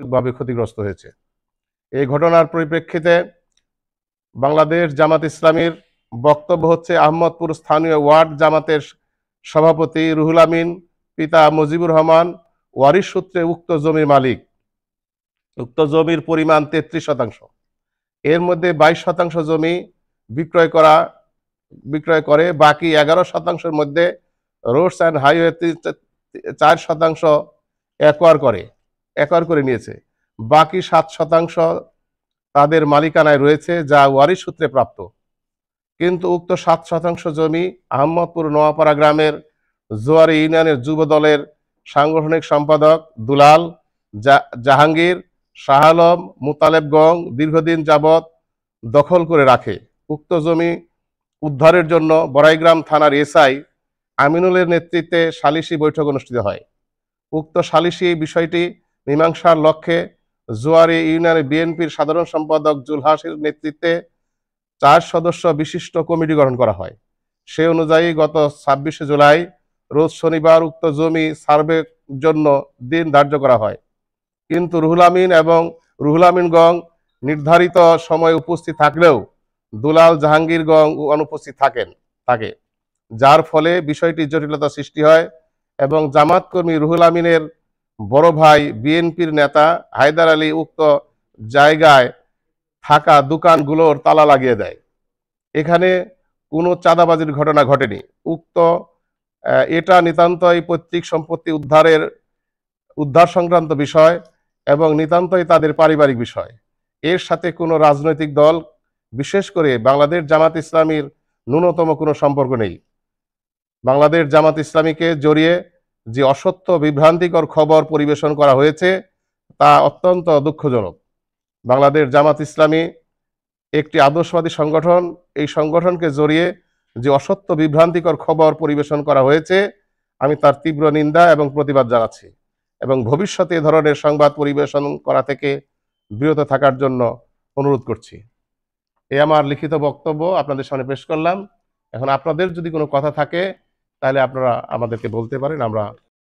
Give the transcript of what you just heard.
মারাত্মকভাবে ক্ষতিগ্রস্ত হয়েছে। এই ঘটনার পরিপ্রেক্ষিতে বাংলাদেশ জামাত ইসলামীর বক্তব্য হচ্ছে, আহমদপুর স্থানীয় ওয়ার্ড জামাতের সভাপতি রুহুল আমিন পিতা মুজিবুর রহমান ওয়ারিশ সূত্রে উক্ত জমির মালিক। উক্ত জমির পরিমাণ 33%। এর মধ্যে 22% জমি বিক্রয় করে, বাকি 11%-এর মধ্যে রোডস অ্যান্ড হাইওয়ে 4% একোয়ার করে নিয়েছে। বাকি 7% তাদের মালিকানায় রয়েছে, যা ওয়ারিশ সূত্রে প্রাপ্ত। কিন্তু উক্ত 7% জমি আহমদপুর নোয়াপাড়া গ্রামের জোয়ারি ইউনিয়নের যুব দলের সাংগঠনিক সম্পাদক দুলাল, জাহাঙ্গীর, শাহ আলম, মুতালেব গং দীর্ঘদিন যাবৎ দখল করে রাখে। উক্ত জমি উদ্ধারের জন্য বড়াইগ্রাম থানার এসআই আমিনুলের নেতৃত্বে সালিশি বৈঠক অনুষ্ঠিত হয়। উক্ত সালিশি বিষয়টি মীমাংসার লক্ষ্যে জোয়ারি ইউনিয়নের বিএনপির সাধারণ সম্পাদক জুলহাসের নেতৃত্বে 4 সদস্য বিশিষ্ট কমিটি গঠন করা হয়। সে অনুযায়ী গত 26শে জুলাই রোজ শনিবার উক্ত জমি সার্ভের জন্য দিন ধার্য করা হয়। কিন্তু রুহুল আমিন গং নির্ধারিত সময়ে উপস্থিত থাকলেও দুলাল, জাহাঙ্গীর গং অনুপস্থিত থাকে, যার ফলে বিষয়টি জটিলতা সৃষ্টি হয় এবং জামাত কর্মী রুহুল আমিনের বড় ভাই বিএনপির নেতা হায়দার আলী উক্ত জায়গায় থাকা দোকানগুলোর তালা লাগিয়ে দেয়। এখানে কোনো চাঁদাবাজির ঘটনা ঘটেনি। এটা নিতান্তই পৈতৃক সম্পত্তি উদ্ধার সংক্রান্ত বিষয় এবং নিতান্তই তাদের পারিবারিক বিষয়। এর সাথে কোনো রাজনৈতিক দল, বিশেষ করে বাংলাদেশ জামাত ইসলামীর ন্যূনতম কোনো সম্পর্ক নেই। বাংলাদেশ জামাত ইসলামীকে জড়িয়ে যে অসত্য বিভ্রান্তিকর খবর পরিবেশন করা হয়েছে তা অত্যন্ত দুঃখজনক। বাংলাদেশ জামাত ইসলামী একটি আদর্শবাদী সংগঠন। এই সংগঠনকে জড়িয়ে যে অসত্য বিভ্রান্তিকর খবর পরিবেশন করা হয়েছে, আমি তার তীব্র নিন্দা এবং প্রতিবাদ জানাচ্ছি এবং ভবিষ্যতে এ ধরনের সংবাদ পরিবেশন করা থেকে বিরত থাকার জন্য অনুরোধ করছি। এই আমার লিখিত বক্তব্য আপনাদের সামনে পেশ করলাম। এখন আপনাদের যদি কোনো কথা থাকে তাহলে আপনারা আমাদেরকে বলতে পারেন, আমরা